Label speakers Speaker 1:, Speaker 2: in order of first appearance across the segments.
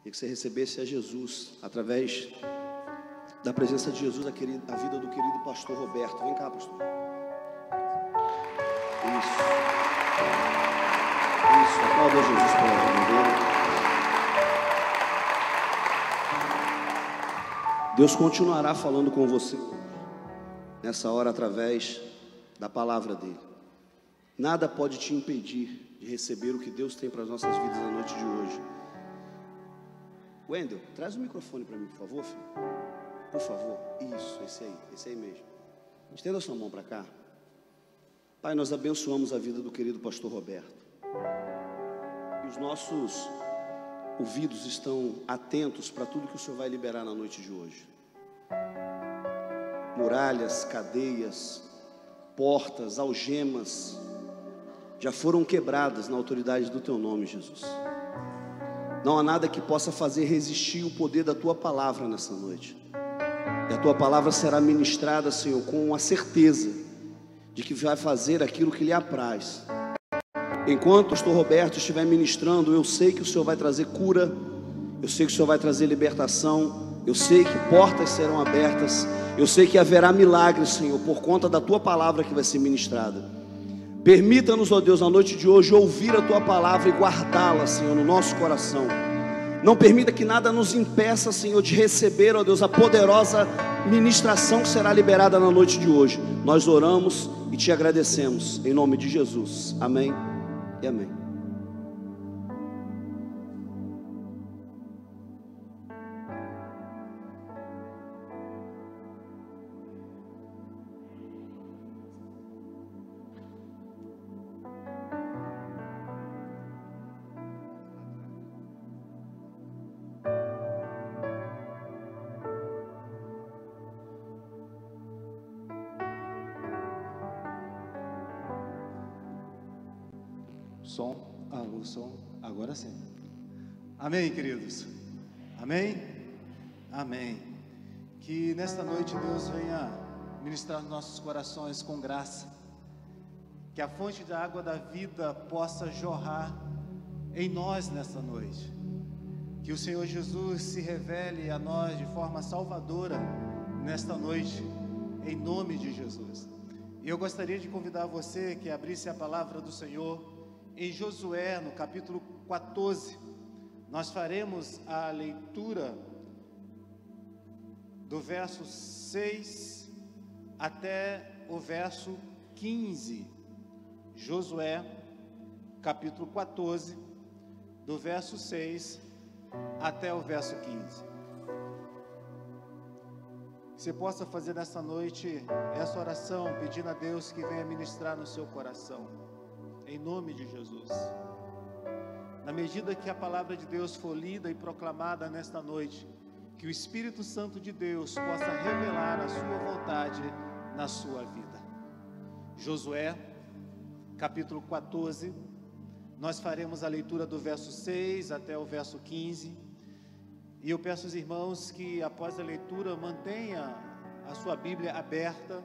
Speaker 1: E que você recebesse a Jesus, através da presença de Jesus, a vida do querido pastor Roberto. Vem cá, pastor. Isso, aplauda Jesus pela vida dele. Deus continuará falando com você nessa hora através da palavra dele. Nada pode te impedir de receber o que Deus tem para as nossas vidas na noite de hoje. Wendel, traz o microfone para mim, por favor, filho. Por favor. Isso, esse aí mesmo. Estenda a sua mão para cá. Pai, nós abençoamos a vida do querido pastor Roberto. E os nossos ouvidos estão atentos para tudo que o Senhor vai liberar na noite de hoje. Muralhas, cadeias, portas, algemas já foram quebradas na autoridade do Teu nome, Jesus. Não há nada que possa fazer resistir o poder da Tua palavra nessa noite. E a Tua palavra será ministrada, Senhor, com a certeza de que vai fazer aquilo que lhe apraz. Enquanto o pastor Roberto estiver ministrando, eu sei que o Senhor vai trazer cura, eu sei que o Senhor vai trazer libertação, eu sei que portas serão abertas, eu sei que haverá milagres, Senhor, por conta da Tua palavra que vai ser ministrada. Permita-nos, ó Deus, na noite de hoje, ouvir a Tua palavra e guardá-la, Senhor, no nosso coração. Não permita que nada nos impeça, Senhor, de receber, ó Deus, a poderosa ministração que será liberada na noite de hoje. Nós oramos e Te agradecemos, em nome de Jesus. Amém e amém.
Speaker 2: O som, agora sim. Amém, queridos? Amém? Amém. Que nesta noite Deus venha ministrar nos nossos corações com graça, que a fonte da água da vida possa jorrar em nós nesta noite, que o Senhor Jesus se revele a nós de forma salvadora nesta noite, em nome de Jesus. E eu gostaria de convidar você que abrisse a palavra do Senhor em Josué, no capítulo 14, nós faremos a leitura do verso 6 até o verso 15. Josué, capítulo 14, do verso 6 até o verso 15. Que você possa fazer nessa noite essa oração, pedindo a Deus que venha ministrar no seu coração. Em nome de Jesus. Na medida que a palavra de Deus for lida e proclamada nesta noite, que o Espírito Santo de Deus possa revelar a sua vontade na sua vida. Josué, capítulo 14, nós faremos a leitura do verso 6 até o verso 15. E eu peço aos irmãos que após a leitura mantenha a sua Bíblia aberta,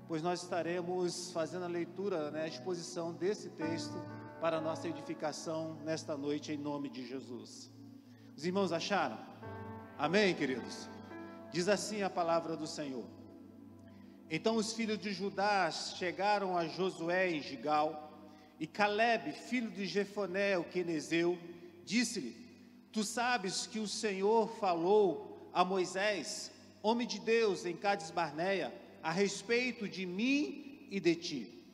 Speaker 2: pois nós estaremos fazendo a leitura, a exposição desse texto para a nossa edificação nesta noite, em nome de Jesus. Os irmãos acharam? Amém, queridos? Diz assim a palavra do Senhor. Então os filhos de Judá chegaram a Josué em Gigal, e Calebe, filho de Jefoné, o quenezeu, disse-lhe: Tu sabes que o Senhor falou a Moisés, homem de Deus, em Cades Barneia, a respeito de mim e de ti.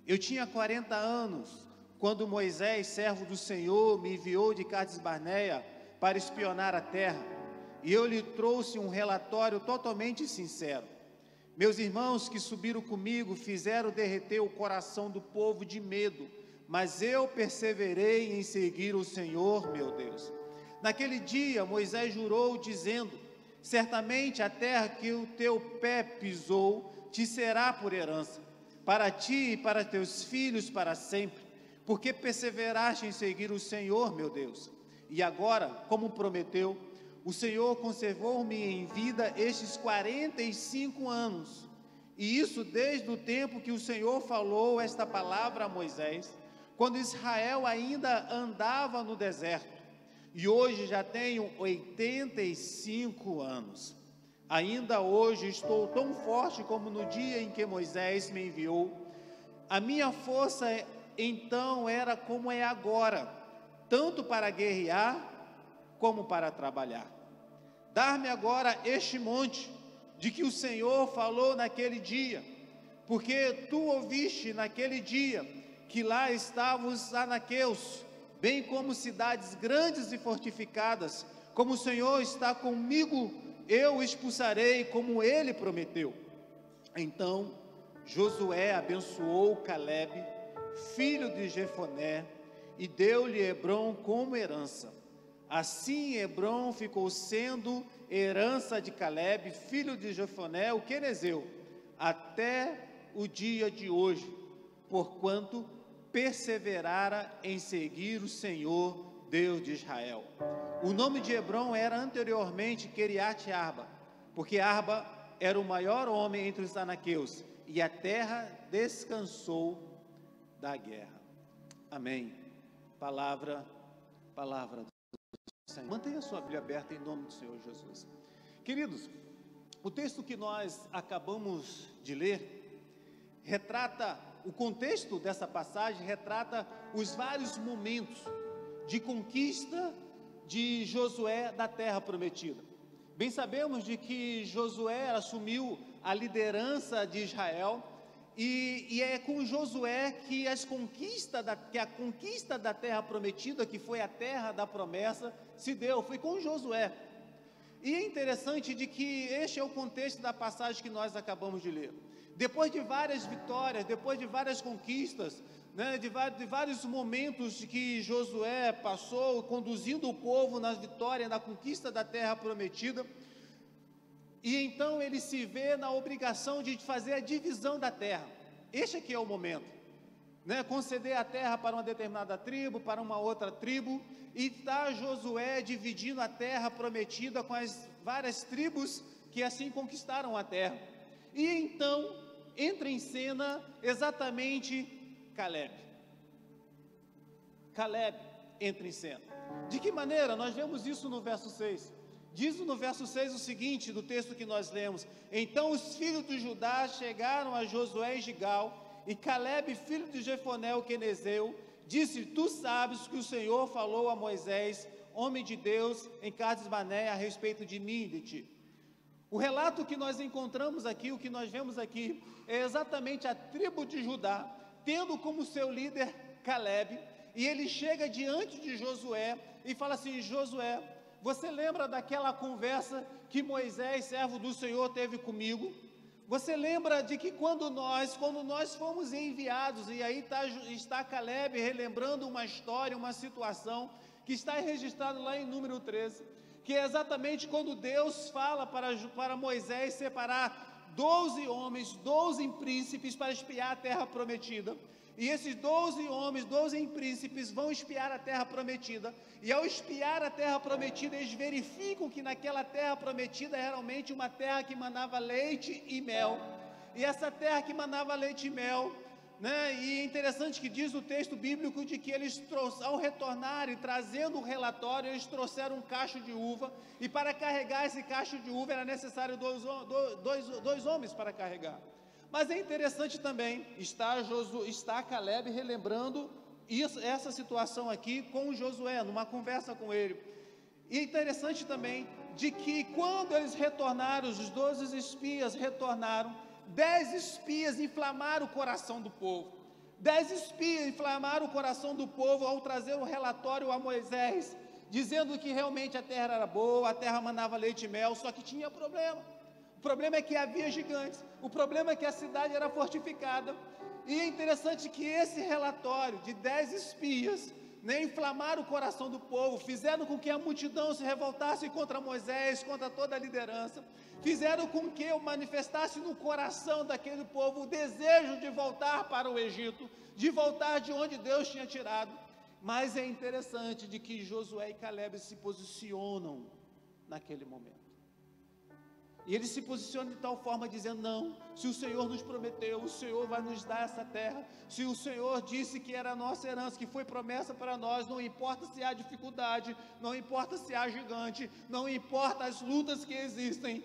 Speaker 2: Eu tinha 40 anos, quando Moisés, servo do Senhor, me enviou de Cades Barneia para espionar a terra, e eu lhe trouxe um relatório totalmente sincero. Meus irmãos que subiram comigo fizeram derreter o coração do povo de medo, mas eu perseverei em seguir o Senhor, meu Deus. Naquele dia Moisés jurou, dizendo: certamente a terra que o teu pé pisou te será por herança, para ti e para teus filhos para sempre, porque perseveraste em seguir o Senhor, meu Deus. E agora, como prometeu, o Senhor conservou-me em vida estes 45 anos, e isso desde o tempo que o Senhor falou esta palavra a Moisés, quando Israel ainda andava no deserto. e hoje já tenho 85 anos. Ainda hoje estou tão forte como no dia em que Moisés me enviou. A minha força então era como é agora, tanto para guerrear como para trabalhar. Dar-me agora este monte, de que o Senhor falou naquele dia, porque tu ouviste naquele dia que lá estavam os anaqueus, bem como cidades grandes e fortificadas. Como o Senhor está comigo, eu o expulsarei, como ele prometeu. Então Josué abençoou Calebe, filho de Jefoné, e deu-lhe Hebrom como herança. Assim Hebrom ficou sendo herança de Calebe, filho de Jefoné, o quenezeu, até o dia de hoje, porquanto perseverara em seguir o Senhor, Deus de Israel. O nome de Hebrom era anteriormente Queriate Arba, porque Arba era o maior homem entre os anaqueus, e a terra descansou da guerra. Amém. Palavra do Senhor. Mantenha a sua Bíblia aberta em nome do Senhor Jesus. Queridos, o texto que nós acabamos de ler retrata, o contexto dessa passagem retrata os vários momentos de conquista de Josué da terra prometida. Bem sabemos de que Josué assumiu a liderança de Israel, e é com Josué que a conquista da terra prometida, que foi a terra da promessa, se deu. Foi com Josué. E é interessante de que este é o contexto da passagem que nós acabamos de ler. Depois de várias vitórias, depois de várias conquistas, né, de vários momentos que Josué passou, conduzindo o povo na vitória, na conquista da terra prometida, e então ele se vê na obrigação de fazer a divisão da terra. Este aqui é o momento, né? Conceder a terra para uma determinada tribo, para uma outra tribo, e está Josué dividindo a terra prometida com as várias tribos que assim conquistaram a terra. E então entra em cena exatamente Calebe. Calebe entra em cena. De que maneira? Nós vemos isso no verso 6. Diz no verso 6 o seguinte, do texto que nós lemos: então os filhos de Judá chegaram a Josué em Gigal, e Calebe, filho de Jefoné, o quenezeu, disse: tu sabes que o Senhor falou a Moisés, homem de Deus, em Cades Barneia, a respeito de mim e de ti. O relato que nós encontramos aqui, o que nós vemos aqui, é exatamente a tribo de Judá, tendo como seu líder Calebe, e ele chega diante de Josué e fala assim: Josué, você lembra daquela conversa que Moisés, servo do Senhor, teve comigo? Você lembra de que quando nós fomos enviados, e aí está Calebe relembrando uma história, uma situação, que está registrado lá em número 13, que é exatamente quando Deus fala para Moisés separar 12 homens, 12 príncipes para espiar a terra prometida. E esses 12 homens, 12 príncipes vão espiar a terra prometida, e ao espiar a terra prometida, eles verificam que naquela terra prometida era realmente uma terra que manava leite e mel. E essa terra que manava leite e mel, né? E é interessante que diz o texto bíblico de que eles ao retornarem, trazendo o relatório, eles trouxeram um cacho de uva, e para carregar esse cacho de uva era necessário dois homens para carregar. Mas é interessante também, está Calebe relembrando essa situação aqui com Josué, numa conversa com ele. E é interessante também, de que quando eles retornaram, os 12 espias retornaram, 10 espias inflamaram o coração do povo. 10 espias inflamaram o coração do povo ao trazer o relatório a Moisés, dizendo que realmente a terra era boa, a terra manava leite e mel, só que tinha problema. O problema é que havia gigantes, o problema é que a cidade era fortificada. E é interessante que esse relatório de 10 espias, né, inflamaram o coração do povo, fizeram com que a multidão se revoltasse contra Moisés, contra toda a liderança, fizeram com que manifestasse no coração daquele povo o desejo de voltar para o Egito, de voltar de onde Deus tinha tirado. Mas é interessante de que Josué e Calebe se posicionam naquele momento. E ele se posiciona de tal forma, dizendo: não, se o Senhor nos prometeu, o Senhor vai nos dar essa terra. Se o Senhor disse que era a nossa herança, que foi promessa para nós, não importa se há dificuldade, não importa se há gigante, não importa as lutas que existem,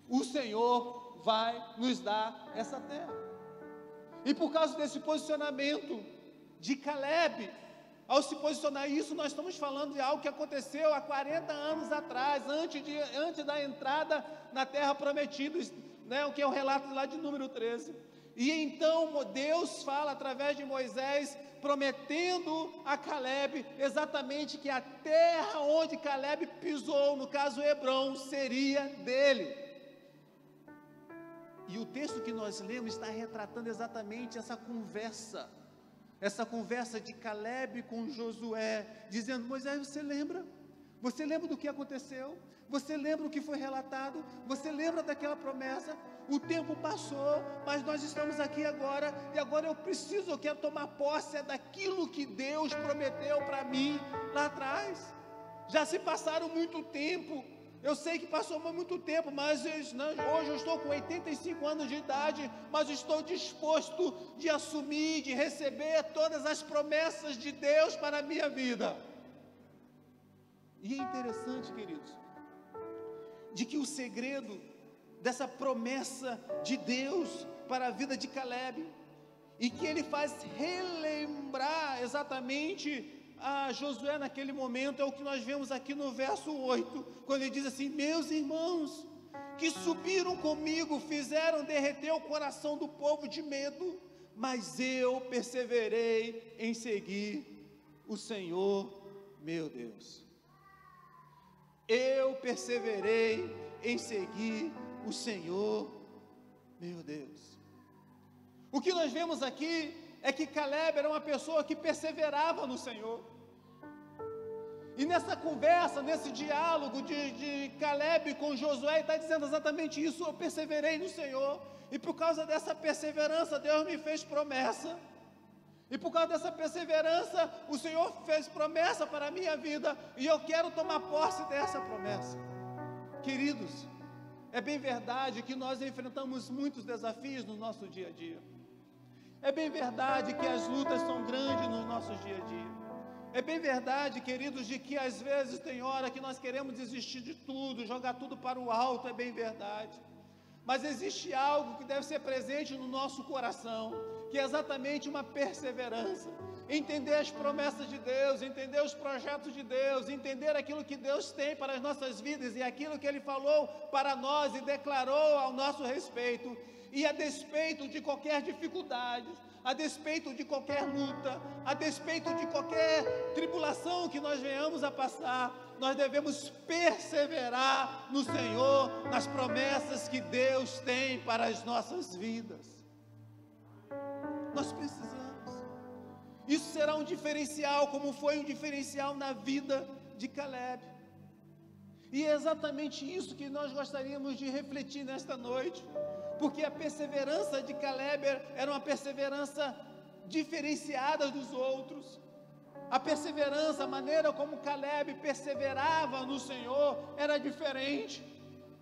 Speaker 2: o Senhor vai nos dar essa terra. E por causa desse posicionamento de Caleb, ao se posicionar isso, nós estamos falando de algo que aconteceu há 40 anos atrás, antes da entrada na terra prometida, né, o que é o relato lá de número 13. E então Deus fala através de Moisés, prometendo a Caleb exatamente que a terra onde Caleb pisou, no caso Hebrom, seria dele. E o texto que nós lemos está retratando exatamente essa conversa de Caleb com Josué, dizendo: Moisés, você lembra? Você lembra do que aconteceu? Você lembra o que foi relatado? Você lembra daquela promessa? O tempo passou, mas nós estamos aqui agora, e agora eu quero tomar posse daquilo que Deus prometeu para mim lá atrás. Já se passaram muito tempo, eu sei que passou muito tempo, mas hoje eu estou com 85 anos de idade, mas estou disposto de assumir, de receber todas as promessas de Deus para a minha vida. E é interessante, queridos, de que o segredo dessa promessa de Deus para a vida de Caleb, e que ele faz relembrar exatamente a Josué naquele momento, é o que nós vemos aqui no verso 8, quando ele diz assim: meus irmãos que subiram comigo fizeram derreter o coração do povo de medo, mas eu perseverei em seguir o Senhor meu Deus. Eu perseverei em seguir o Senhor meu Deus. O que nós vemos aqui é que Caleb era uma pessoa que perseverava no Senhor. E nessa conversa, nesse diálogo de Caleb com Josué, ele está dizendo exatamente isso: eu perseverei no Senhor, e por causa dessa perseverança, Deus me fez promessa. E por causa dessa perseverança, o Senhor fez promessa para a minha vida, e eu quero tomar posse dessa promessa. Queridos, é bem verdade que nós enfrentamos muitos desafios no nosso dia a dia. É bem verdade que as lutas são grandes nos nossos dia a dia. É bem verdade, queridos, de que às vezes tem hora que nós queremos desistir de tudo, jogar tudo para o alto, é bem verdade. Mas existe algo que deve ser presente no nosso coração, que é exatamente uma perseverança. Entender as promessas de Deus, entender os projetos de Deus, entender aquilo que Deus tem para as nossas vidas e aquilo que Ele falou para nós e declarou ao nosso respeito. E a despeito de qualquer dificuldade, a despeito de qualquer luta, a despeito de qualquer tribulação que nós venhamos a passar, nós devemos perseverar no Senhor, nas promessas que Deus tem para as nossas vidas. Nós precisamos. Isso será um diferencial, como foi um diferencial na vida de Caleb. E é exatamente isso que nós gostaríamos de refletir nesta noite, porque a perseverança de Caleb era uma perseverança diferenciada dos outros. A perseverança, a maneira como Caleb perseverava no Senhor era diferente.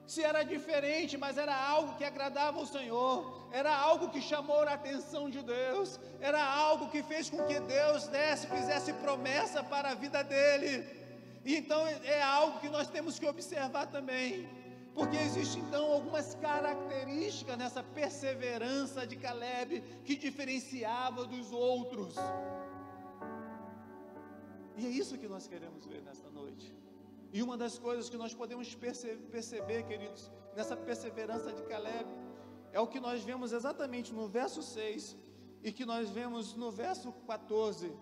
Speaker 2: Se era diferente, mas era algo que agradava ao Senhor, era algo que chamou a atenção de Deus, era algo que fez com que Deus fizesse promessa para a vida dele. E então é algo que nós temos que observar também, porque existem então algumas características nessa perseverança de Caleb que diferenciava dos outros. E é isso que nós queremos ver nesta noite. E uma das coisas que nós podemos perceber, queridos, nessa perseverança de Caleb, é o que nós vemos exatamente no verso 6 e que nós vemos no verso 14.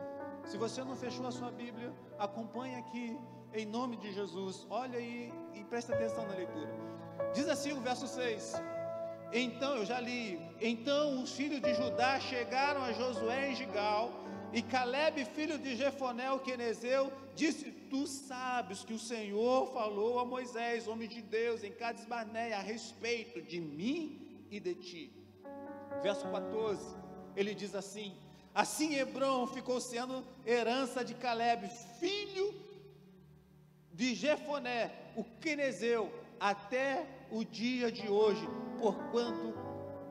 Speaker 2: Se você não fechou a sua Bíblia, acompanhe aqui em nome de Jesus. Olha aí e presta atenção na leitura. Diz assim o verso 6. Então, eu já li. Então os filhos de Judá chegaram a Josué em Gigal, e Caleb, filho de Jefoné, o quenezeu, disse: tu sabes que o Senhor falou a Moisés, homem de Deus, em Cades Barneia, a respeito de mim e de ti. Verso 14, ele diz assim: assim Hebrom ficou sendo herança de Caleb, filho de Jefoné, o quenezeu, até o dia de hoje, porquanto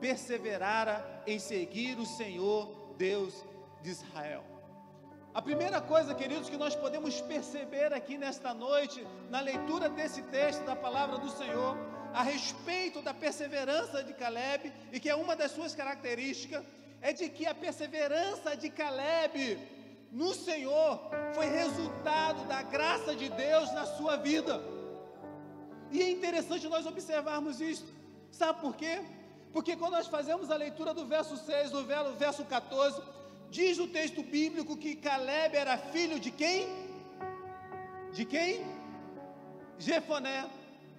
Speaker 2: perseverara em seguir o Senhor Deus de Israel. A primeira coisa, queridos, que nós podemos perceber aqui nesta noite, na leitura desse texto da palavra do Senhor, a respeito da perseverança de Caleb, e que é uma das suas características, é de que a perseverança de Caleb no Senhor foi resultado da graça de Deus na sua vida. E é interessante nós observarmos isso. Sabe por quê? Porque quando nós fazemos a leitura do verso 6, do verso 14, diz o texto bíblico que Caleb era filho de quem? De quem? Jefoné,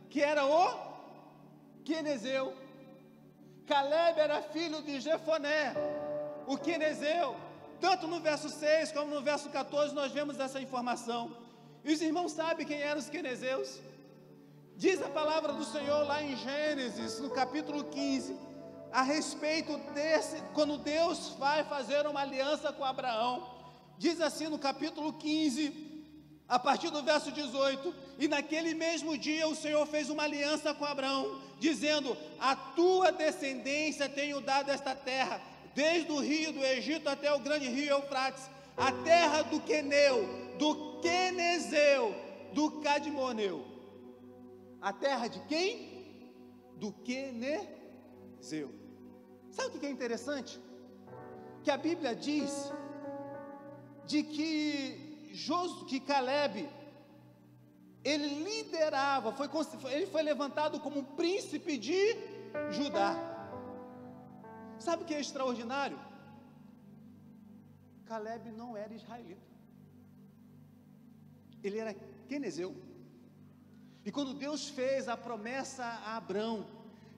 Speaker 2: que era o quenezeu. Caleb era filho de Jefoné, o quenezeu. Tanto no verso 6 como no verso 14 nós vemos essa informação. E os irmãos sabem quem eram os quenezeus? Diz a palavra do Senhor lá em Gênesis, no capítulo 15, a respeito desse, quando Deus vai fazer uma aliança com Abraão. Diz assim no capítulo 15, a partir do verso 18: e naquele mesmo dia o Senhor fez uma aliança com Abraão, dizendo: a tua descendência tenho dado esta terra, desde o rio do Egito até o grande rio Eufrates, a terra do Queneu, do Quenezeu, do Cadmoneu. A terra de quem? Do Quenezeu. Sabe o que é interessante? Que a Bíblia diz de que Caleb, ele liderava, ele foi levantado como um príncipe de Judá. Sabe o que é extraordinário? Caleb não era israelita, ele era quenezeu. E quando Deus fez a promessa a Abrão,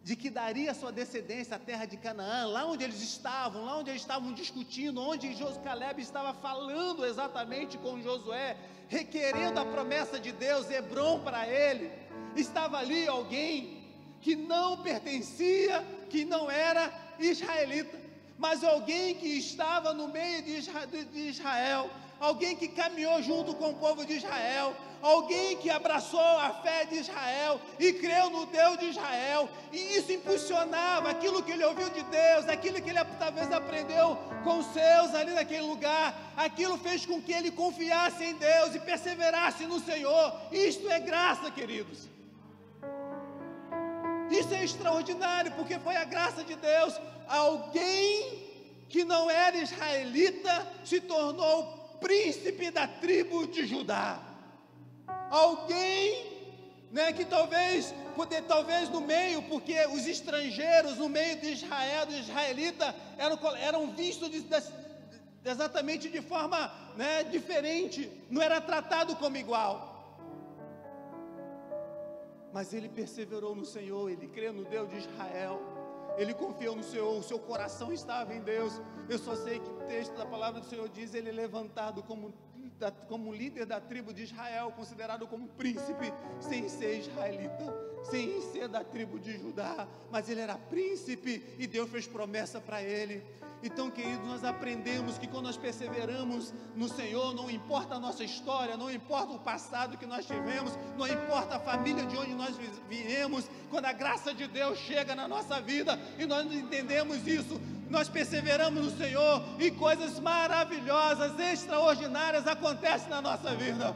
Speaker 2: de que daria a sua descendência a terra de Canaã, lá onde eles estavam discutindo, onde Caleb estava falando exatamente com Josué, requerendo a promessa de Deus, Hebrom para ele, estava ali alguém que não pertencia, que não era israelita, mas alguém que estava no meio de Israel, alguém que caminhou junto com o povo de Israel, alguém que abraçou a fé de Israel e creu no Deus de Israel, e isso impulsionava aquilo que ele ouviu de Deus, aquilo que ele talvez aprendeu com os seus ali naquele lugar, aquilo fez com que ele confiasse em Deus e perseverasse no Senhor. Isto é graça, queridos. Isso é extraordinário, porque foi a graça de Deus. Alguém que não era israelita se tornou príncipe da tribo de Judá. Alguém, né, que talvez no meio, porque os estrangeiros no meio de Israel, do israelita, eram vistos exatamente de forma, né, diferente, não era tratado como igual. Mas ele perseverou no Senhor, ele creu no Deus de Israel, ele confiou no Senhor, o seu coração estava em Deus. Eu só sei que o texto da palavra do Senhor diz: ele é levantado como líder da tribo de Israel, considerado como príncipe, sem ser israelita, sem ser da tribo de Judá, mas ele era príncipe e Deus fez promessa para ele. Então, queridos, nós aprendemos que quando nós perseveramos no Senhor, não importa a nossa história, não importa o passado que nós tivemos, não importa a família de onde nós viemos, quando a graça de Deus chega na nossa vida e nós entendemos isso, nós perseveramos no Senhor e coisas maravilhosas, extraordinárias acontecem na nossa vida.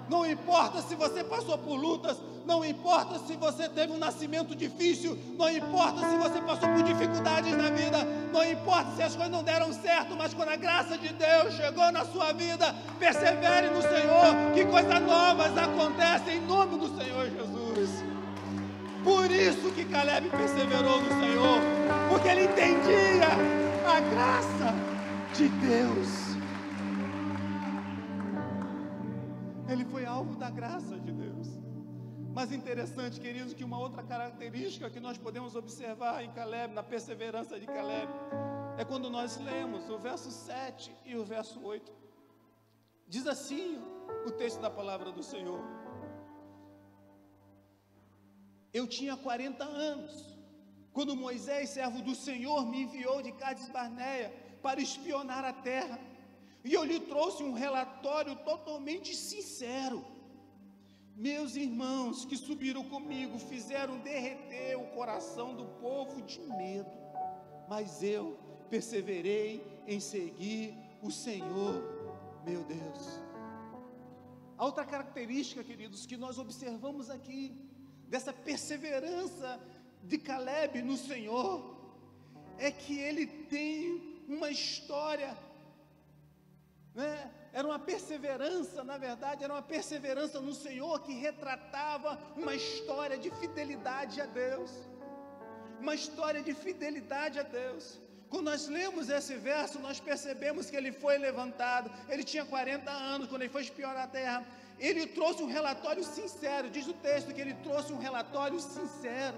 Speaker 2: Não importa se você passou por lutas, não importa se você teve um nascimento difícil, não importa se você passou por dificuldades na vida, não importa se as coisas não deram certo, mas quando a graça de Deus chegou na sua vida, persevere no Senhor, que coisas novas acontecem em nome do Senhor Jesus. Por isso que Caleb perseverou no Senhor, porque ele entendia a graça de Deus. Ele foi alvo da graça de Deus. Mas interessante, queridos, que uma outra característica que nós podemos observar em Caleb, na perseverança de Caleb, é quando nós lemos o verso 7 e o verso 8. Diz assim o texto da palavra do Senhor: eu tinha 40 anos, quando Moisés, servo do Senhor, me enviou de Cádiz Barneia para espionar a terra, e eu lhe trouxe um relatório totalmente sincero. Meus irmãos que subiram comigo fizeram derreter o coração do povo de medo, mas eu perseverei em seguir o Senhor, meu Deus. A outra característica, queridos, que nós observamos aqui, dessa perseverança de Caleb no Senhor, é que ele tem uma história, né? Era uma perseverança, na verdade, era uma perseverança no Senhor que retratava uma história de fidelidade a Deus, uma história de fidelidade a Deus. Quando nós lemos esse verso, nós percebemos que ele foi levantado, ele tinha 40 anos, quando ele foi espiar a terra, ele trouxe um relatório sincero, diz o texto que ele trouxe um relatório sincero,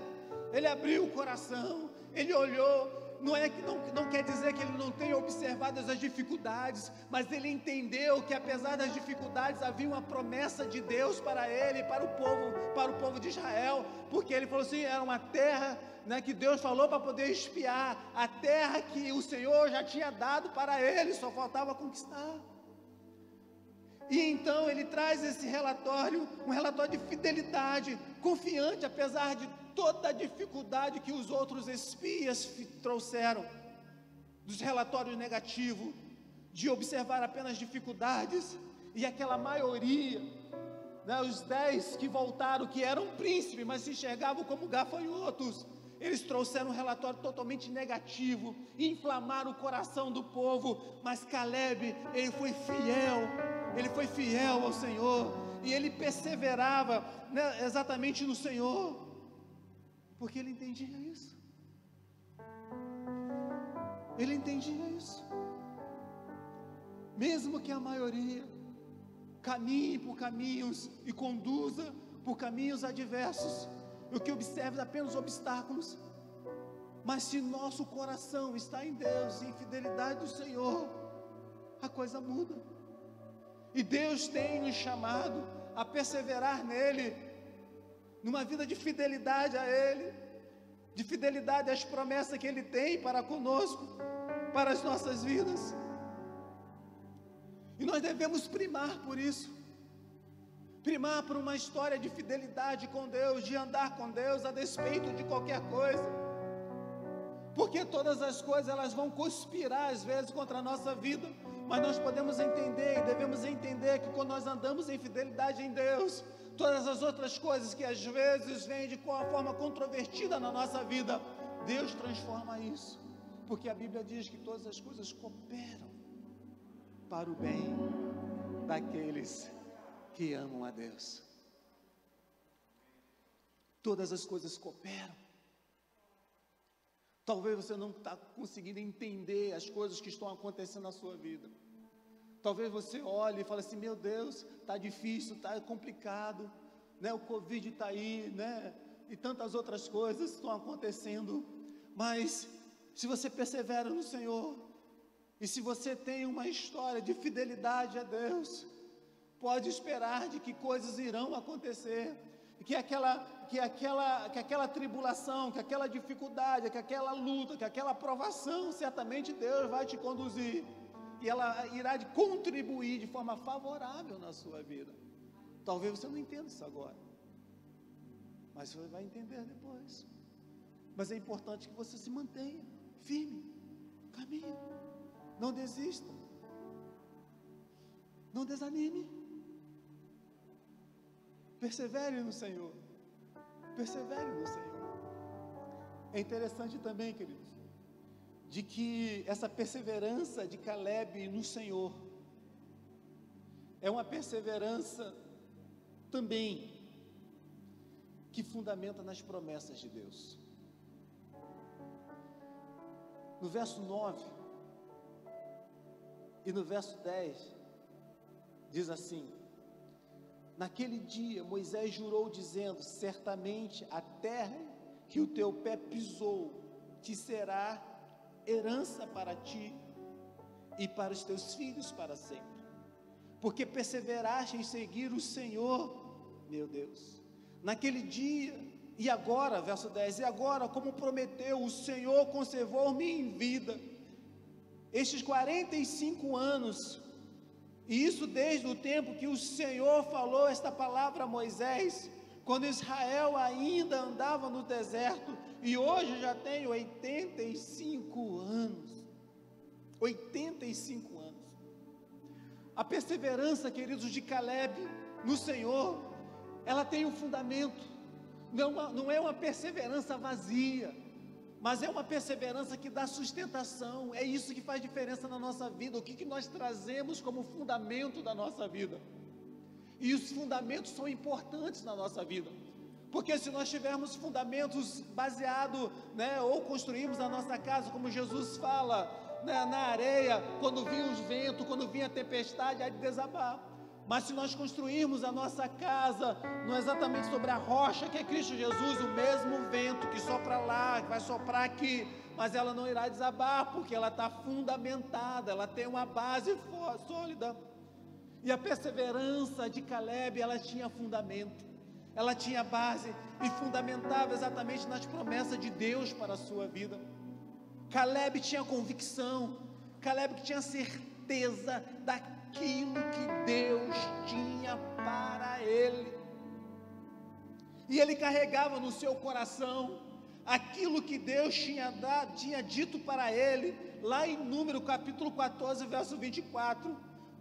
Speaker 2: ele abriu o coração, ele olhou. Não quer dizer que ele não tenha observado as dificuldades, mas ele entendeu que apesar das dificuldades havia uma promessa de Deus para ele, para o povo de Israel, porque ele falou assim, era uma terra, né, que Deus falou para poder espiar, a terra que o Senhor já tinha dado para ele, só faltava conquistar. E então ele traz esse relatório, um relatório de fidelidade, confiante, apesar de toda a dificuldade que os outros espias trouxeram, dos relatórios negativos, de observar apenas dificuldades, e aquela maioria, né, os 10 que voltaram, que eram príncipes, mas se enxergavam como gafanhotos, eles trouxeram um relatório totalmente negativo, inflamaram o coração do povo, mas Caleb, ele foi fiel ao Senhor, e ele perseverava, né, exatamente no Senhor, porque ele entendia isso, mesmo que a maioria caminhe por caminhos e conduza por caminhos adversos, o que observa apenas obstáculos, mas se nosso coração está em Deus, em fidelidade do Senhor, a coisa muda, e Deus tem nos chamado a perseverar nele, numa vida de fidelidade a Ele, de fidelidade às promessas que Ele tem para conosco, para as nossas vidas, e nós devemos primar por isso, primar por uma história de fidelidade com Deus, de andar com Deus a despeito de qualquer coisa, porque todas as coisas elas vão conspirar às vezes contra a nossa vida, mas nós podemos entender e devemos entender que quando nós andamos em fidelidade em Deus, todas as outras coisas que às vezes vêm de uma forma controvertida na nossa vida, Deus transforma isso, porque a Bíblia diz que todas as coisas cooperam para o bem daqueles que amam a Deus. Todas as coisas cooperam. Talvez você não está conseguindo entender as coisas que estão acontecendo na sua vida. Talvez você olhe e fale assim, meu Deus, está difícil, está complicado, né? O Covid está aí, né? E tantas outras coisas estão acontecendo, mas se você persevera no Senhor, e se você tem uma história de fidelidade a Deus, pode esperar de que coisas irão acontecer, que aquela tribulação, que aquela dificuldade, que aquela luta, que aquela provação, certamente Deus vai te conduzir, e ela irá contribuir de forma favorável na sua vida. Talvez você não entenda isso agora, mas você vai entender depois. Mas é importante que você se mantenha firme, caminhe, não desista, não desanime, persevere no Senhor, persevere no Senhor. É interessante também, queridos, de que essa perseverança de Caleb no Senhor é uma perseverança também que fundamenta nas promessas de Deus. No verso 9 e no verso 10 diz assim: naquele dia Moisés jurou dizendo, certamente a terra que o teu pé pisou te será herança para ti e para os teus filhos para sempre, porque perseveraste em seguir o Senhor, meu Deus. Naquele dia, e agora, verso 10, e agora, como prometeu, o Senhor conservou-me em vida, estes 45 anos, E isso desde o tempo que o Senhor falou esta palavra a Moisés, quando Israel ainda andava no deserto, e hoje já tem 85 anos. 85 anos. A perseverança, queridos, de Caleb no Senhor, ela tem um fundamento. Não é uma perseverança vazia, mas é uma perseverança que dá sustentação. É isso que faz diferença na nossa vida. O que nós trazemos como fundamento da nossa vida? E os fundamentos são importantes na nossa vida, porque se nós tivermos fundamentos baseados, ou construímos a nossa casa, como Jesus fala, na areia, quando vinha os ventos, quando vinha a tempestade, há de desabar. Mas se nós construirmos a nossa casa, não exatamente sobre a rocha, que é Cristo Jesus, o mesmo vento que sopra lá, que vai soprar aqui, mas ela não irá desabar, porque ela está fundamentada, ela tem uma base sólida. E a perseverança de Caleb, ela tinha fundamento, ela tinha base, e fundamentava exatamente nas promessas de Deus para a sua vida. Caleb tinha convicção, Caleb tinha certeza daquilo que Deus tinha para ele, e ele carregava no seu coração aquilo que Deus tinha dito para ele, lá em Número capítulo 14, verso 24,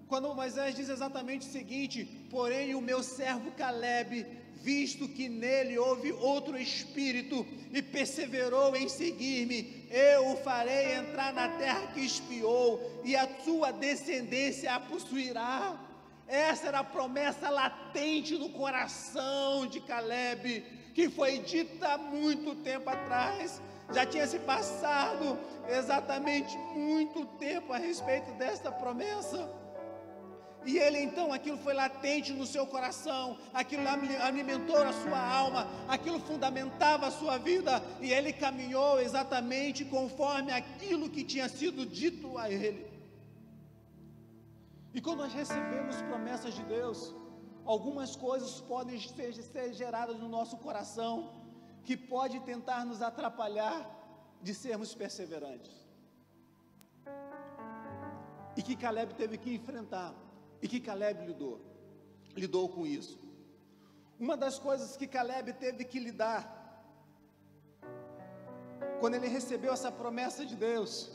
Speaker 2: quando Moisés diz exatamente o seguinte: porém o meu servo Caleb, visto que nele houve outro espírito e perseverou em seguir-me, eu o farei entrar na terra que espiou, e a sua descendência a possuirá. Essa era a promessa latente no coração de Caleb, que foi dita há muito tempo atrás. Já tinha se passado exatamente muito tempo a respeito desta promessa. E ele então, aquilo foi latente no seu coração, aquilo alimentou a sua alma, aquilo fundamentava a sua vida, e ele caminhou exatamente conforme aquilo que tinha sido dito a ele. E quando nós recebemos promessas de Deus, algumas coisas podem ser geradas no nosso coração, que pode tentar nos atrapalhar de sermos perseverantes, e que Caleb teve que enfrentar, e que Caleb lidou com isso. Uma das coisas que Caleb teve que lidar, quando ele recebeu essa promessa de Deus,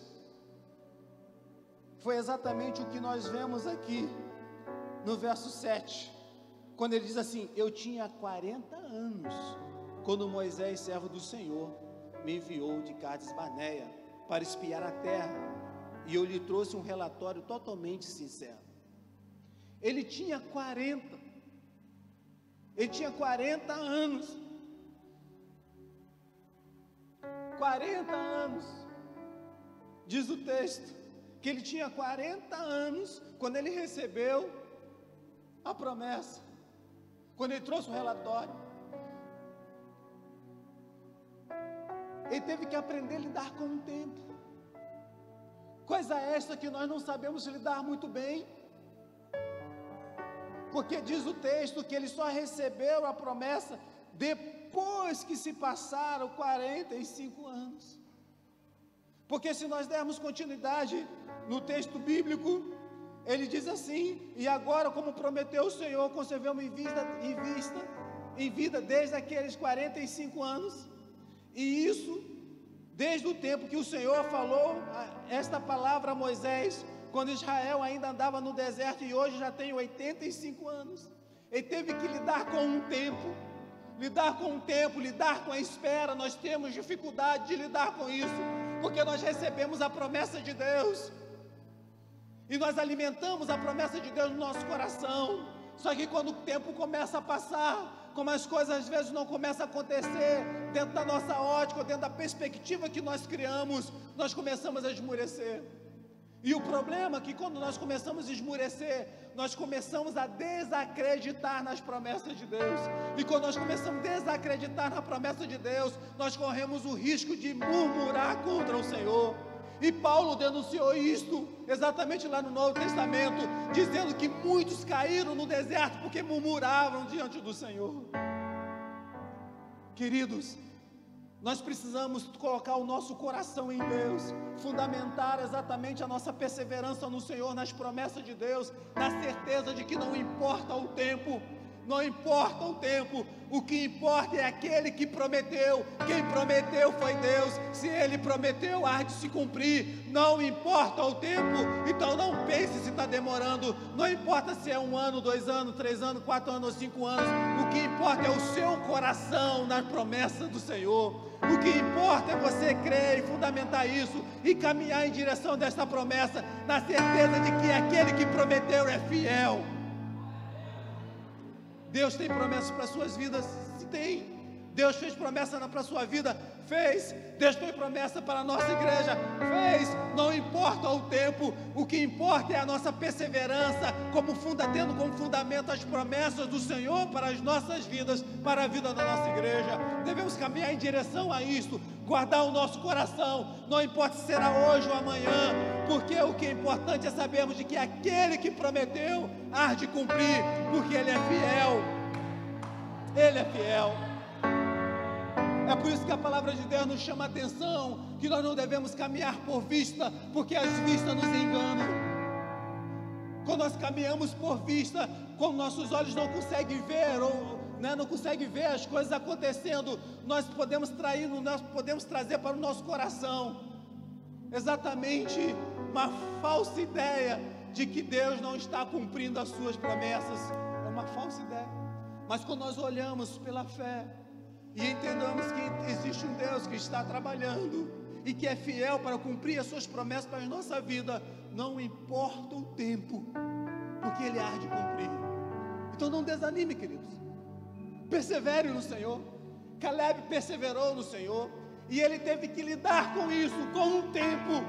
Speaker 2: foi exatamente o que nós vemos aqui no verso 7, quando ele diz assim: eu tinha 40 anos, quando Moisés, servo do Senhor, me enviou de Cades Barneia para espiar a terra, e eu lhe trouxe um relatório totalmente sincero. Ele tinha 40 anos, 40 anos, diz o texto, que ele tinha 40 anos, quando ele recebeu a promessa, quando ele trouxe o relatório. Ele teve que aprender a lidar com o tempo, coisa esta que nós não sabemos lidar muito bem, porque diz o texto que ele só recebeu a promessa depois que se passaram 45 anos. Porque se nós dermos continuidade no texto bíblico, ele diz assim: e agora, como prometeu o Senhor, conserveu-me em vida desde aqueles 45 anos, e isso desde o tempo que o Senhor falou esta palavra a Moisés, quando Israel ainda andava no deserto, e hoje já tem 85 anos. Ele teve que lidar com um tempo, lidar com a espera. Nós temos dificuldade de lidar com isso, porque nós recebemos a promessa de Deus, e nós alimentamos a promessa de Deus no nosso coração. Só que quando o tempo começa a passar, como as coisas às vezes não começam a acontecer dentro da nossa ótica, dentro da perspectiva que nós criamos, nós começamos a esmurecer. E o problema é que quando nós começamos a esmurecer, nós começamos a desacreditar nas promessas de Deus. E quando nós começamos a desacreditar na promessa de Deus, nós corremos o risco de murmurar contra o Senhor. E Paulo denunciou isto exatamente lá no Novo Testamento, dizendo que muitos caíram no deserto porque murmuravam diante do Senhor. Queridos, Nós precisamos colocar o nosso coração em Deus, fundamentar exatamente a nossa perseverança no Senhor, nas promessas de Deus, na certeza de que não importa o tempo, não importa o tempo, o que importa é aquele que prometeu. Quem prometeu foi Deus. Se Ele prometeu, há de se cumprir. Não importa o tempo. Então não pense se está demorando. Não importa se é 1 ano, 2 anos, 3 anos, 4 anos ou 5 anos. O que importa é o seu coração na promessa do Senhor. O que importa é você crer e fundamentar isso e caminhar em direção desta promessa, na certeza de que aquele que prometeu é fiel. Deus tem promessas para as suas vidas? Se tem. Deus fez promessa para a sua vida? Fez. Deus fez promessa para a nossa igreja? Fez. Não importa o tempo, o que importa é a nossa perseverança, tendo como fundamento as promessas do Senhor para as nossas vidas, para a vida da nossa igreja. Devemos caminhar em direção a isso, guardar o nosso coração, não importa se será hoje ou amanhã, porque o que é importante é sabermos de que aquele que prometeu há de cumprir, porque Ele é fiel. Ele é fiel. É por isso que a palavra de Deus nos chama a atenção, que nós não devemos caminhar por vista, porque as vistas nos enganam. Quando nós caminhamos por vista, quando nossos olhos não conseguem ver, não conseguem ver as coisas acontecendo, nós podemos trazer para o nosso coração exatamente uma falsa ideia de que Deus não está cumprindo as suas promessas. É uma falsa ideia. Mas quando nós olhamos pela fé e entendamos que existe um Deus que está trabalhando e que é fiel para cumprir as suas promessas para a nossa vida, não importa o tempo, porque Ele há de cumprir. Então não desanime, queridos, persevere no Senhor. Caleb perseverou no Senhor e ele teve que lidar com isso, com o tempo,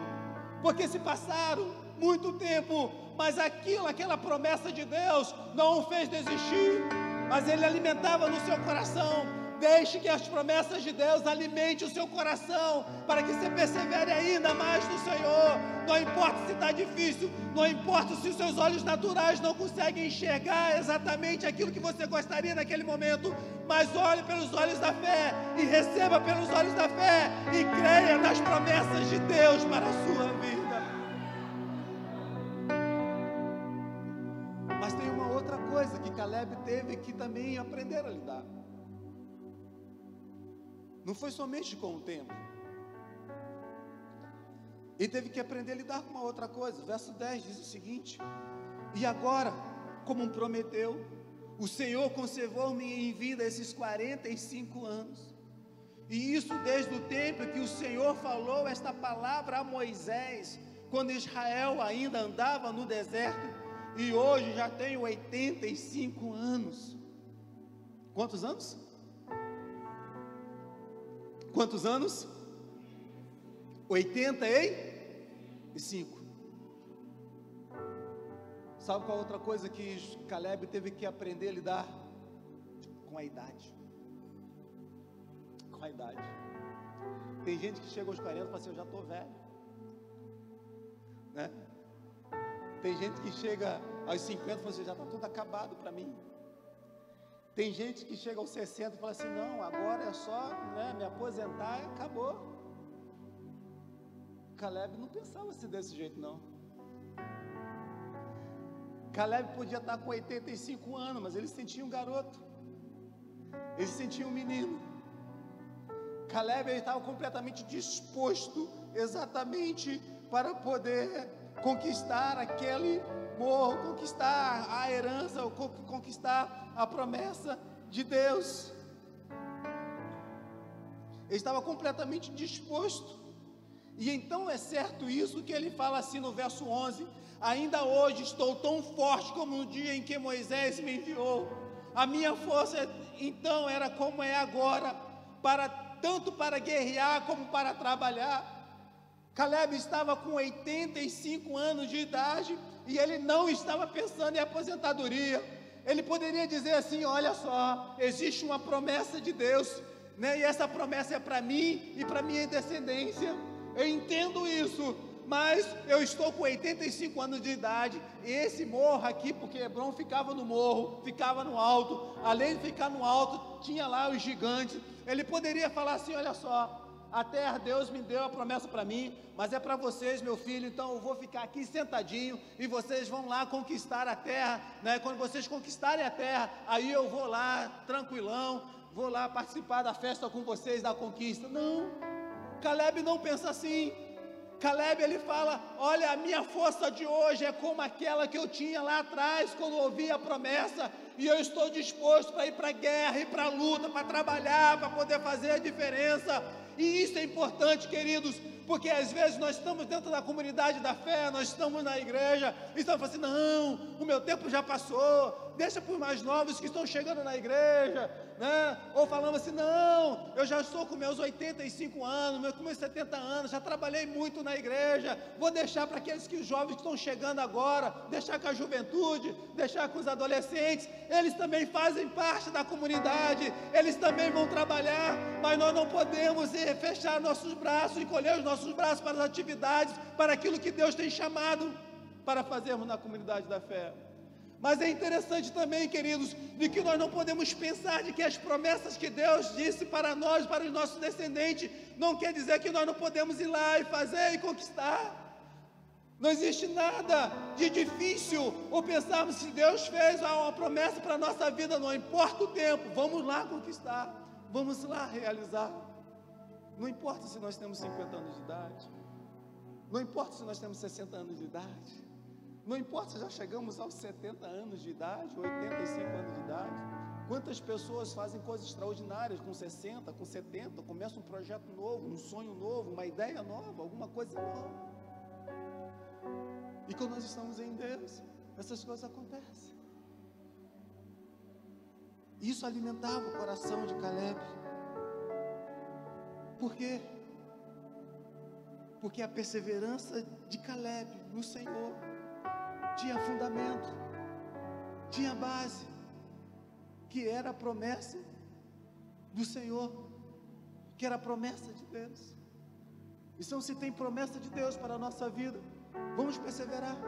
Speaker 2: porque se passaram muito tempo, mas aquela promessa de Deus não o fez desistir, mas ele alimentava no seu coração. Deixe que as promessas de Deus alimentem o seu coração, para que você persevere ainda mais no Senhor. Não importa se está difícil, não importa se os seus olhos naturais não conseguem enxergar exatamente aquilo que você gostaria naquele momento, mas olhe pelos olhos da fé, e receba pelos olhos da fé, e creia nas promessas de Deus para a sua vida. Mas tem uma outra coisa que Caleb teve que também aprender a lidar. Não foi somente com o tempo. Ele teve que aprender a lidar com uma outra coisa. Verso 10 diz o seguinte: e agora, como prometeu, o Senhor conservou-me em vida esses 45 anos. E isso desde o tempo que o Senhor falou esta palavra a Moisés, quando Israel ainda andava no deserto. E hoje já tenho 85 anos. Quantos anos? Quantos anos? 85. Sabe qual outra coisa que Caleb teve que aprender a lidar? Com a idade. Com a idade. Tem gente que chega aos 40 e fala assim: eu já estou velho, né? Tem gente que chega aos 50 e fala assim: já está tudo acabado para mim. Tem gente que chega aos 60 e fala assim: não, agora é só, né, me aposentar e acabou. Caleb não pensava assim desse jeito, não. Caleb podia estar com 85 anos, mas ele se sentia um garoto, ele se sentia um menino. Caleb, ele estava completamente disposto exatamente para poder conquistar aquele morro, conquistar a herança, conquistar a promessa de Deus. Ele estava completamente disposto. E então é certo isso que ele fala assim no verso 11: ainda hoje estou tão forte como no dia em que Moisés me enviou. A minha força então era como é agora, tanto para guerrear como para trabalhar. Caleb estava com 85 anos de idade e ele não estava pensando em aposentadoria. Ele poderia dizer assim: olha só, existe uma promessa de Deus, né? E essa promessa é para mim e para minha descendência. Eu entendo isso, mas eu estou com 85 anos de idade, e esse morro aqui, porque Hebrom ficava no morro, ficava no alto, além de ficar no alto, tinha lá os gigantes. Ele poderia falar assim: olha só, a terra Deus me deu a promessa para mim, mas é para vocês, meu filho, então eu vou ficar aqui sentadinho, e vocês vão lá conquistar a terra, né? Quando vocês conquistarem a terra, aí eu vou lá, tranquilão, vou lá participar da festa com vocês, da conquista. Não, Caleb não pensa assim. Caleb, ele fala: olha, a minha força de hoje é como aquela que eu tinha lá atrás, quando ouvi a promessa, e eu estou disposto para ir para a guerra, ir para a luta, para trabalhar, para poder fazer a diferença. E isso é importante, queridos, porque às vezes nós estamos dentro da comunidade da fé, nós estamos na igreja, e estamos falando assim: não, o meu tempo já passou, deixa para os mais novos que estão chegando na igreja, né? Ou falamos assim: não, eu já estou com meus 85 anos, com meus 70 anos, já trabalhei muito na igreja, vou deixar para aqueles que os jovens que estão chegando agora, deixar com a juventude, deixar com os adolescentes, eles também fazem parte da comunidade, eles também vão trabalhar, mas nós não podemos fechar nossos braços, encolher os nossos braços para as atividades, para aquilo que Deus tem chamado para fazermos na comunidade da fé. Mas é interessante também, queridos, de que nós não podemos pensar de que as promessas que Deus disse para nós, para os nossos descendentes, não quer dizer que nós não podemos ir lá e fazer e conquistar. Não existe nada de difícil ou pensarmos se Deus fez uma promessa para a nossa vida, não importa o tempo, vamos lá conquistar, vamos lá realizar. Não importa se nós temos 50 anos de idade, não importa se nós temos 60 anos de idade, não importa se já chegamos aos 70 anos de idade, 85 anos de idade. Quantas pessoas fazem coisas extraordinárias com 60, com 70, começam um projeto novo, um sonho novo, uma ideia nova, alguma coisa nova. E quando nós estamos em Deus, essas coisas acontecem. Isso alimentava o coração de Caleb. Por quê? Porque a perseverança de Caleb no Senhor tinha fundamento, tinha base, que era a promessa do Senhor, que era a promessa de Deus. Então, se tem promessa de Deus para a nossa vida, vamos perseverar,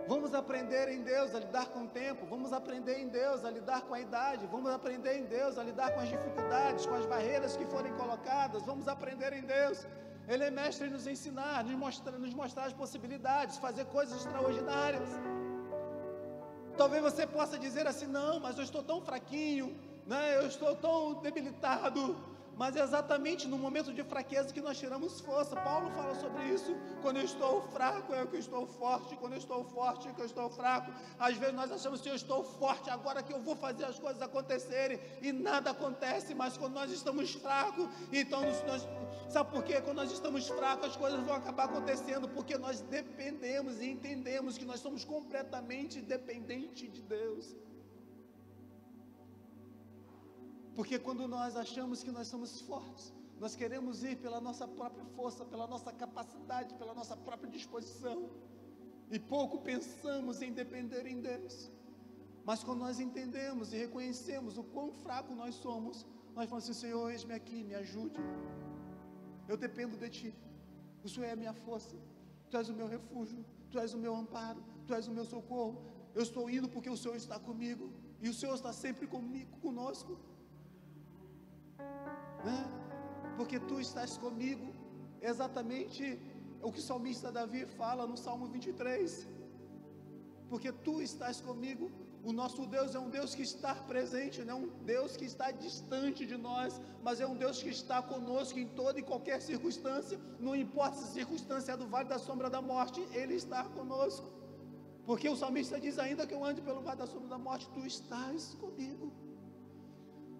Speaker 2: vamos aprender em Deus a lidar com o tempo, vamos aprender em Deus a lidar com a idade, vamos aprender em Deus a lidar com as dificuldades, com as barreiras que forem colocadas, vamos aprender em Deus. Ele é mestre em nos ensinar, nos mostrar as possibilidades, fazer coisas extraordinárias. Talvez você possa dizer assim: não, mas eu estou tão fraquinho, né? Eu estou tão debilitado. Mas é exatamente no momento de fraqueza que nós tiramos força. Paulo fala sobre isso: quando eu estou fraco é que eu estou forte, quando eu estou forte é que eu estou fraco. Às vezes nós achamos que eu estou forte agora que eu vou fazer as coisas acontecerem, e nada acontece. Mas quando nós estamos fracos, então sabe por quê? Quando nós estamos fracos, as coisas vão acabar acontecendo, porque nós dependemos e entendemos que nós somos completamente dependentes de Deus. Porque quando nós achamos que nós somos fortes, nós queremos ir pela nossa própria força, pela nossa capacidade, pela nossa própria disposição, e pouco pensamos em depender em Deus. Mas quando nós entendemos e reconhecemos o quão fraco nós somos, nós falamos assim: Senhor, eis-me aqui, me ajude, eu dependo de Ti, o Senhor é a minha força, Tu és o meu refúgio, Tu és o meu amparo, Tu és o meu socorro. Eu estou indo porque o Senhor está comigo, e o Senhor está sempre conosco, né? Porque Tu estás comigo. É exatamente o que o salmista Davi fala no Salmo 23, porque Tu estás comigo. O nosso Deus é um Deus que está presente, não é um Deus que está distante de nós, mas é um Deus que está conosco em toda e qualquer circunstância. Não importa se a circunstância é do vale da sombra da morte, Ele está conosco, porque o salmista diz: ainda que eu ande pelo vale da sombra da morte, Tu estás comigo.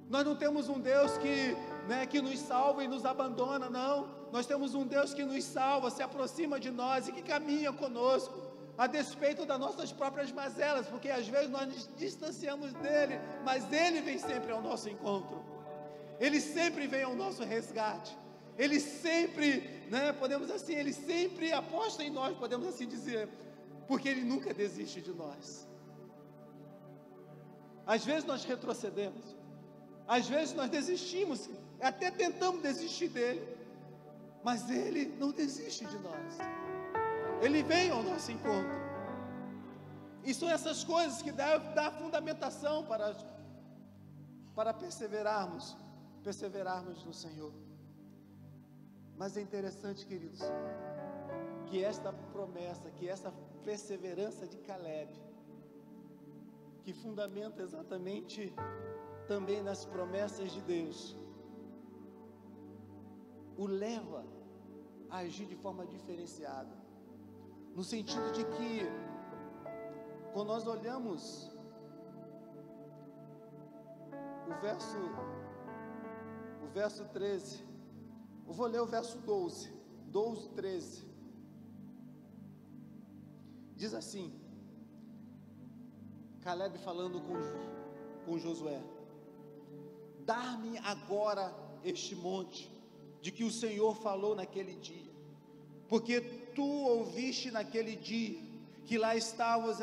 Speaker 2: Nós não temos um Deus que nos salva e nos abandona, não. Nós temos um Deus que nos salva, se aproxima de nós e que caminha conosco, a despeito das nossas próprias mazelas, porque às vezes nós nos distanciamos dEle, mas Ele vem sempre ao nosso encontro, Ele sempre vem ao nosso resgate, Ele sempre, podemos assim, Ele sempre aposta em nós, podemos assim dizer, porque Ele nunca desiste de nós. Às vezes nós retrocedemos, às vezes nós desistimos, até tentamos desistir dEle, mas Ele não desiste de nós. Ele vem ao nosso encontro. E são essas coisas que devem dar fundamentação para perseverarmos no Senhor. Mas é interessante, queridos, que esta promessa, que essa perseverança de Caleb, que fundamenta exatamente também nas promessas de Deus, o leva a agir de forma diferenciada, no sentido de que, quando nós olhamos o verso 13, eu vou ler o verso 12, 13, diz assim, Caleb falando com Josué: dar-me agora este monte, de que o Senhor falou naquele dia, porque tu ouviste naquele dia, que lá estavam os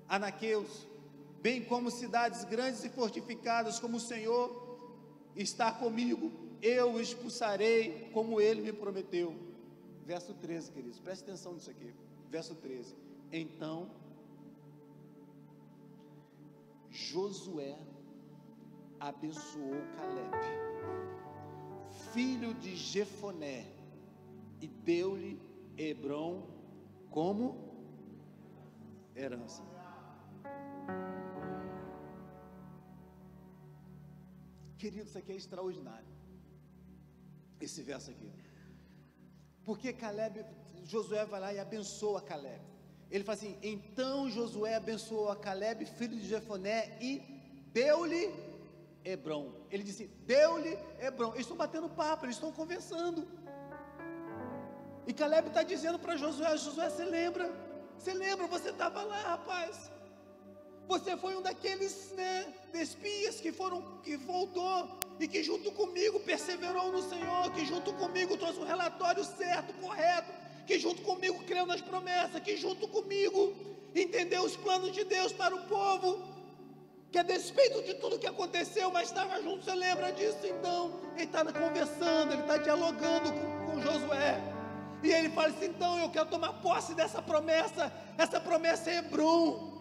Speaker 2: anaqueus, bem como cidades grandes e fortificadas, como o Senhor está comigo, eu o expulsarei, como ele me prometeu. Verso 13, queridos, preste atenção nisso aqui, verso 13, então Josué abençoou Caleb, filho de Jefoné, e deu-lhe Hebrom como herança. Queridos, isso aqui é extraordinário, esse verso aqui, porque Josué vai lá e abençoa Caleb. Ele fala assim: então Josué abençoou a Caleb, filho de Jefoné, e deu-lhe Hebrom. Ele disse: deu-lhe Hebrom. Eles estão batendo papo, eles estão conversando, e Caleb está dizendo para Josué: Josué, você lembra, você estava lá, rapaz, você foi um daqueles, espias que voltou, e que junto comigo perseverou no Senhor, que junto comigo trouxe um relatório certo, correto, que junto comigo creu nas promessas, que junto comigo entendeu os planos de Deus para o povo, que a despeito de tudo que aconteceu, mas estava junto. Você lembra disso? Então ele está conversando, ele está dialogando com Josué, e ele fala assim: então eu quero tomar posse dessa promessa. Essa promessa é Hebrom.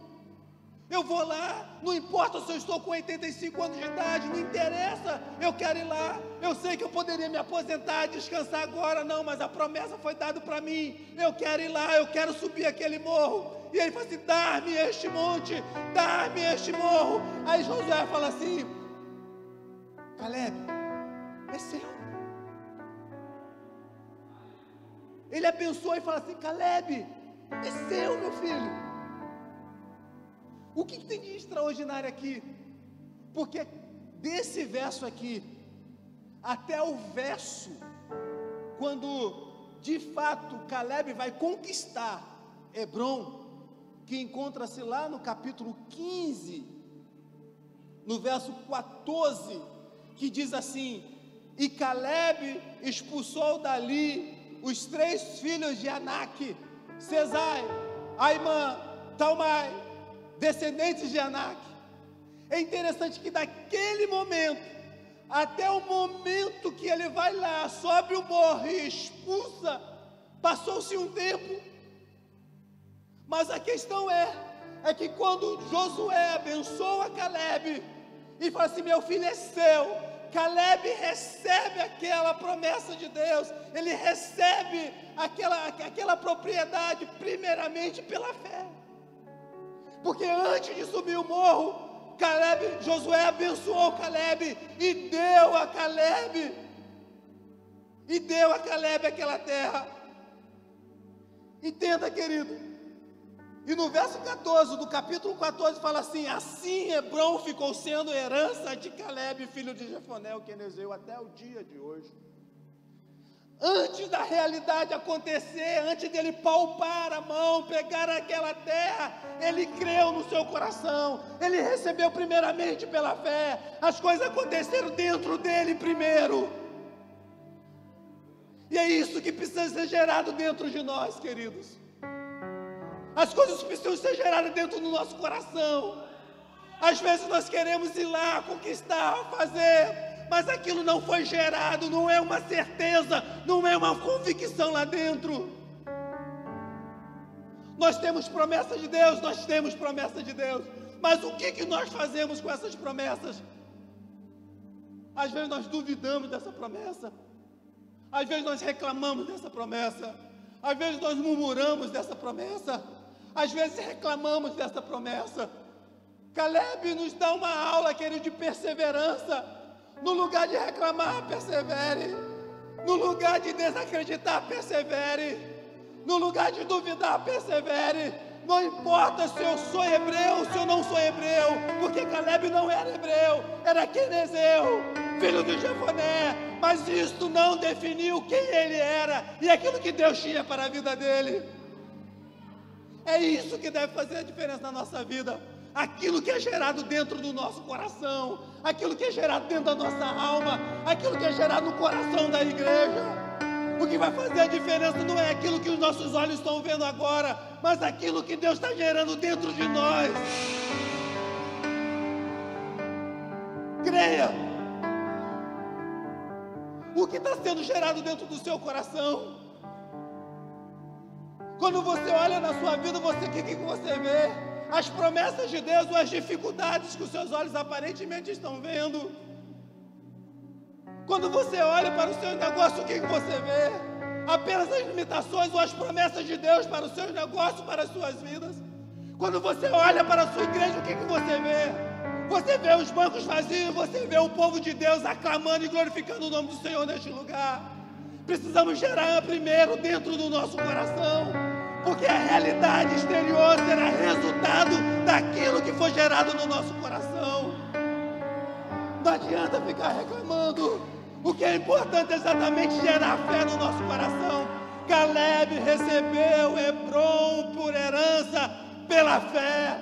Speaker 2: Eu vou lá, não importa se eu estou com 85 anos de idade, não interessa, eu quero ir lá. Eu sei que eu poderia me aposentar, descansar agora, não, mas a promessa foi dada para mim. Eu quero ir lá, eu quero subir aquele morro. E ele fala assim: dar-me este monte, dar-me este morro. Aí Josué fala assim: Caleb, é seu. Ele abençoa e fala assim: Caleb, é seu, meu filho. O que tem de extraordinário aqui? Porque desse verso aqui até o verso quando de fato Caleb vai conquistar Hebrom, que encontra-se lá no capítulo 15, no verso 14, que diz assim: e Caleb expulsou dali os 3 filhos de Anak, Sesai, Aimã, Talmai, descendentes de Anak. É interessante que daquele momento até o momento que ele vai lá, sobe o morro e expulsa, passou-se um tempo. Mas a questão é que quando Josué abençoa Caleb e fala assim: meu filho é seu, Caleb recebe aquela promessa de Deus, ele recebe aquela propriedade primeiramente pela fé. Porque antes de subir o morro, Josué abençoou Caleb e deu a Caleb aquela terra. Entenda, querido. E no verso 14 do capítulo 14 fala assim: assim Hebrom ficou sendo herança de Caleb, filho de Jefoné, o quenezeu, até o dia de hoje. Antes da realidade acontecer, antes dele palpar a mão, pegar aquela terra, ele creu no seu coração, ele recebeu primeiramente pela fé, as coisas aconteceram dentro dele primeiro. E é isso que precisa ser gerado dentro de nós, queridos. As coisas precisam ser geradas dentro do nosso coração. Às vezes nós queremos ir lá, conquistar, fazer, mas aquilo não foi gerado, não é uma certeza, não é uma convicção lá dentro. Nós temos promessa de Deus, nós temos promessa de Deus, mas o que nós fazemos com essas promessas? Às vezes nós duvidamos dessa promessa, às vezes nós reclamamos dessa promessa, às vezes nós murmuramos dessa promessa, às vezes reclamamos dessa promessa. Caleb nos dá uma aula, querido, de perseverança. No lugar de reclamar, persevere. No lugar de desacreditar, persevere. No lugar de duvidar, persevere. Não importa se eu sou hebreu, se eu não sou hebreu, porque Caleb não era hebreu, era quenezeu, filho de Jefoné, mas isso não definiu quem ele era e aquilo que Deus tinha para a vida dele. É isso que deve fazer a diferença na nossa vida. Aquilo que é gerado dentro do nosso coração, aquilo que é gerado dentro da nossa alma, aquilo que é gerado no coração da igreja. O que vai fazer a diferença não é aquilo que os nossos olhos estão vendo agora, mas aquilo que Deus está gerando dentro de nós. Creia. O que está sendo gerado dentro do seu coração? Quando você olha na sua vida, o que você vê? As promessas de Deus ou as dificuldades que os seus olhos aparentemente estão vendo? Quando você olha para o seu negócio, o que você vê? Apenas as limitações ou as promessas de Deus para os seus negócios, para as suas vidas? Quando você olha para a sua igreja, o que você vê? Você vê os bancos vazios, você vê o povo de Deus aclamando e glorificando o nome do Senhor neste lugar. Precisamos gerar primeiro dentro do nosso coração, porque a realidade exterior será resultado daquilo que foi gerado no nosso coração. Não adianta ficar reclamando. O que é importante é exatamente gerar fé no nosso coração. Caleb recebeu Hebrom por herança pela fé.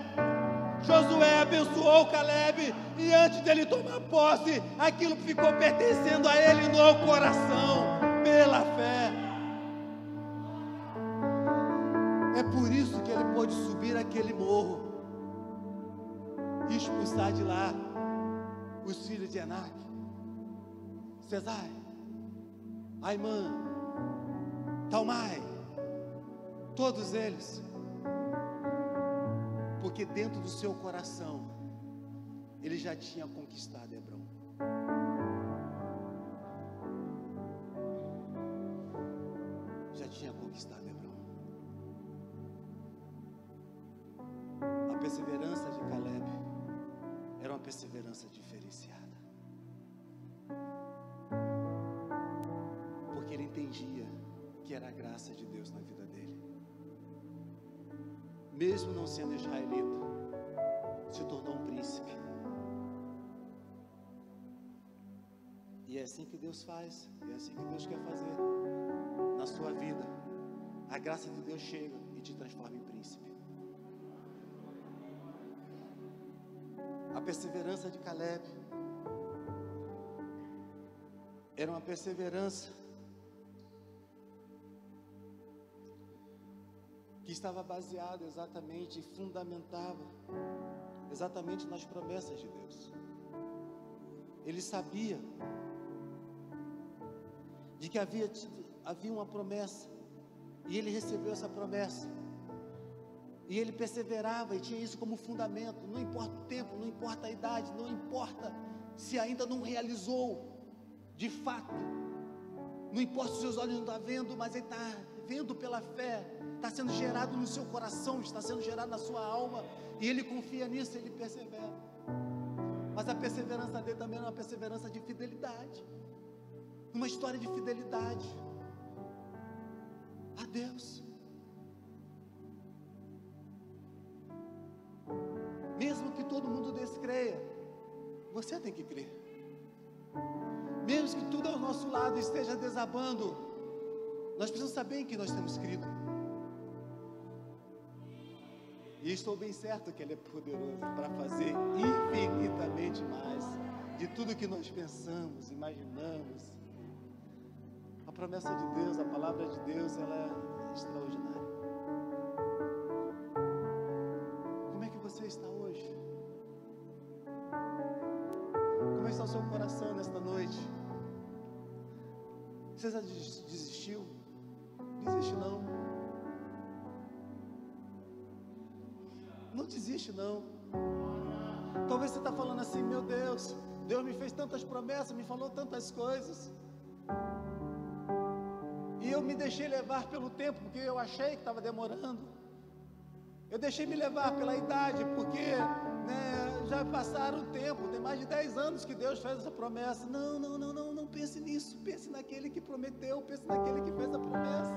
Speaker 2: Josué abençoou Caleb e antes dele tomar posse, aquilo ficou pertencendo a ele no coração, pela fé. É por isso que ele pôde subir aquele morro e expulsar de lá os filhos de Enac, Cesai, Aimã, Talmai, todos eles, porque dentro do seu coração ele já tinha conquistado Hebrom. Já tinha conquistado Hebrom. A perseverança de Caleb era uma perseverança diferenciada, porque ele entendia que era a graça de Deus na vida dele. Mesmo não sendo israelita, se tornou um príncipe. E é assim que Deus faz, é assim que Deus quer fazer na sua vida. A graça de Deus chega e te transforma em príncipe. A perseverança de Caleb era uma perseverança que estava baseada exatamente, fundamentava exatamente nas promessas de Deus. Ele sabia de que havia uma promessa, e ele recebeu essa promessa, e ele perseverava e tinha isso como fundamento. Não importa o tempo, não importa a idade, não importa se ainda não realizou de fato, não importa se os seus olhos não estão vendo, mas ele está vendo pela fé, está sendo gerado no seu coração, está sendo gerado na sua alma, e ele confia nisso, ele persevera. Mas a perseverança dele também é uma perseverança de fidelidade, uma história de fidelidade a Deus. Mesmo que todo mundo descreia, você tem que crer. Mesmo que tudo ao nosso lado esteja desabando, nós precisamos saber em que nós temos crido. E estou bem certo que Ele é poderoso para fazer infinitamente mais de tudo que nós pensamos, imaginamos. A promessa de Deus, a palavra de Deus, ela é extraordinária. Como é que você está hoje? Como está o seu coração nesta noite? Você já desistiu? Desiste não. Não desiste não. Talvez você está falando assim: meu Deus, Deus me fez tantas promessas, me falou tantas coisas, e eu me deixei levar pelo tempo, porque eu achei que estava demorando. Eu deixei me levar pela idade, porque já passaram o tempo, tem mais de 10 anos que Deus fez essa promessa. Não pense nisso, pense naquele que prometeu, pense naquele que fez a promessa.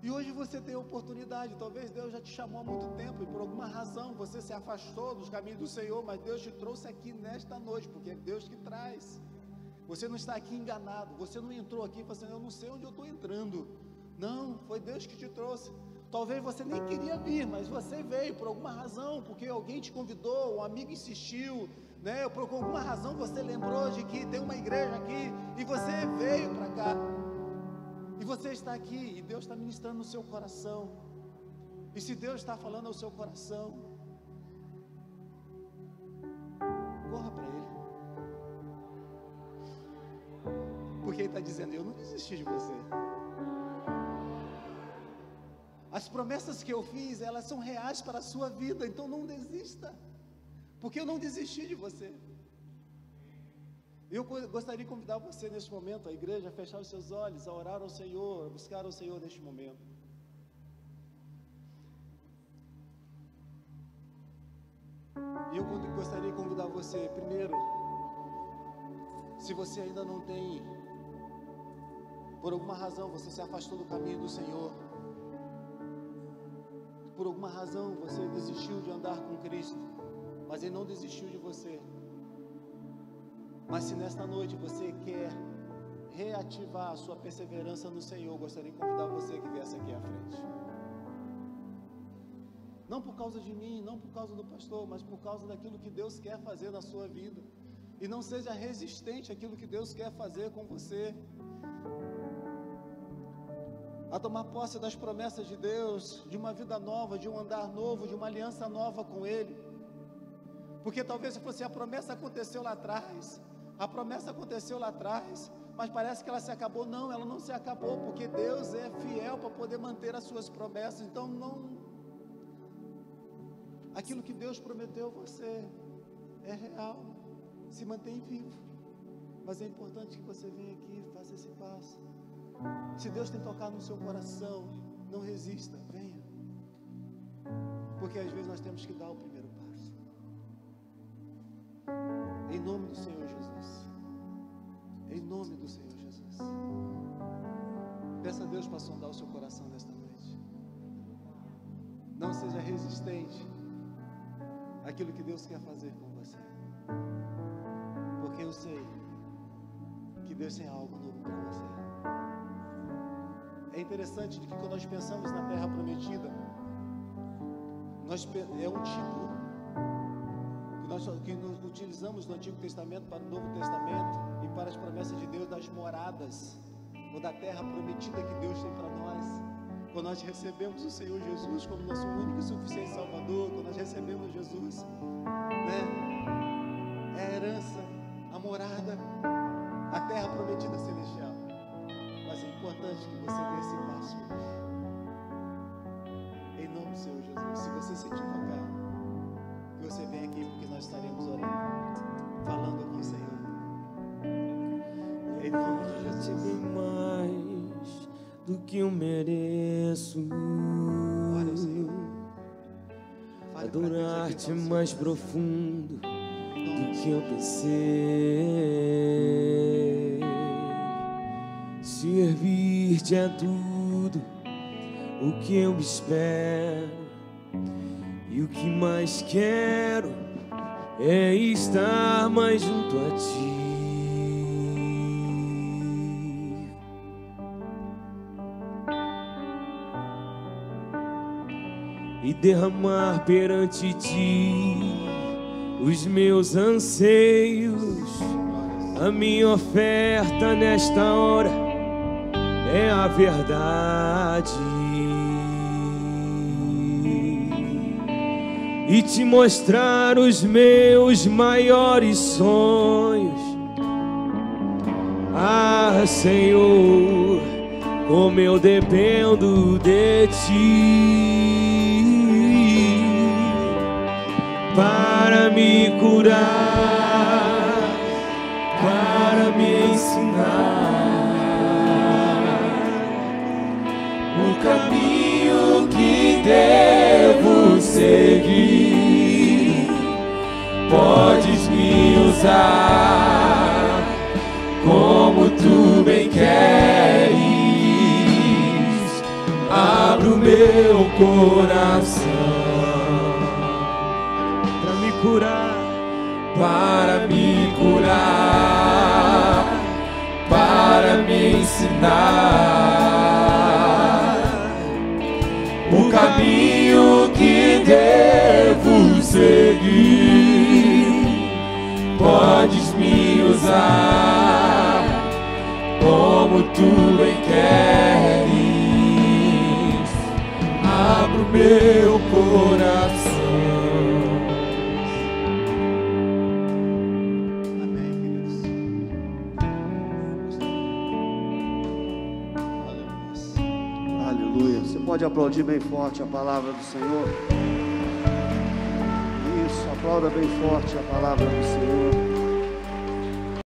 Speaker 2: E hoje você tem a oportunidade. Talvez Deus já te chamou há muito tempo e por alguma razão você se afastou dos caminhos do Senhor, mas Deus te trouxe aqui nesta noite, porque é Deus que traz. Você não está aqui enganado, você não entrou aqui e falou assim: eu não sei onde eu estou entrando. Não, foi Deus que te trouxe. Talvez você nem queria vir, mas você veio por alguma razão, porque alguém te convidou, um amigo insistiu, por alguma razão você lembrou de que tem uma igreja aqui, e você veio para cá, e você está aqui, e Deus está ministrando no seu coração. E se Deus está falando ao seu coração, corra para Ele, porque Ele está dizendo: eu não desisti de você. As promessas que eu fiz, elas são reais para a sua vida, então não desista, porque eu não desisti de você. Eu gostaria de convidar você neste momento, a igreja, a fechar os seus olhos, a orar ao Senhor, a buscar ao Senhor neste momento. E eu gostaria de convidar você, primeiro, se você ainda não tem, por alguma razão, você se afastou do caminho do Senhor, por alguma razão você desistiu de andar com Cristo, mas Ele não desistiu de você. Mas se nesta noite você quer reativar a sua perseverança no Senhor, gostaria de convidar você que viesse aqui à frente. Não por causa de mim, não por causa do pastor, mas por causa daquilo que Deus quer fazer na sua vida. E não seja resistente àquilo que Deus quer fazer com você, a tomar posse das promessas de Deus, de uma vida nova, de um andar novo, de uma aliança nova com Ele. Porque talvez a promessa aconteceu lá atrás, mas parece que ela se acabou. Não, ela não se acabou, porque Deus é fiel para poder manter as suas promessas. Então aquilo que Deus prometeu a você é real, se mantém vivo, mas é importante que você venha aqui, faça esse passo. Se Deus tem tocado no seu coração, não resista, venha, porque às vezes nós temos que dar o primeiro passo, em nome do Senhor Jesus, em nome do Senhor Jesus. Peça a Deus para sondar o seu coração nesta noite. Não seja resistente àquilo que Deus quer fazer com você, porque eu sei que Deus tem algo novo para você. É interessante que quando nós pensamos na terra prometida, é um tipo que nós utilizamos no Antigo Testamento para o Novo Testamento e para as promessas de Deus das moradas, ou da terra prometida que Deus tem para nós. Quando nós recebemos o Senhor Jesus como nosso único e suficiente Salvador, quando nós recebemos Jesus, é a herança, a morada, a terra prometida celestial. Mas é importante que você dê esse passo hoje, em nome do Senhor Jesus. Se você sentir tocar, que você venha aqui, porque nós estaremos orando, falando com o Senhor, em nome de Jesus.
Speaker 3: Mais do que eu mereço,
Speaker 2: Ore ao Senhor,
Speaker 3: adorar-te mais profundo do que eu pensei. Servir-te é tudo o que eu espero, e o que mais quero é estar mais junto a ti e derramar perante ti os meus anseios. A minha oferta nesta hora é a verdade, e te mostrar os meus maiores sonhos. Ah, Senhor, como eu dependo de ti para me curar, para me ensinar o caminho que devo seguir. Podes me usar como tu bem queres. Abro meu coração para me curar, para me ensinar o caminho que devo seguir. Podes me usar como tu bem queres. Abro meu coração.
Speaker 2: Amém, queridos.
Speaker 1: Aleluia. Você pode aplaudir bem forte a palavra do Senhor? Isso, aplauda bem forte a palavra do Senhor.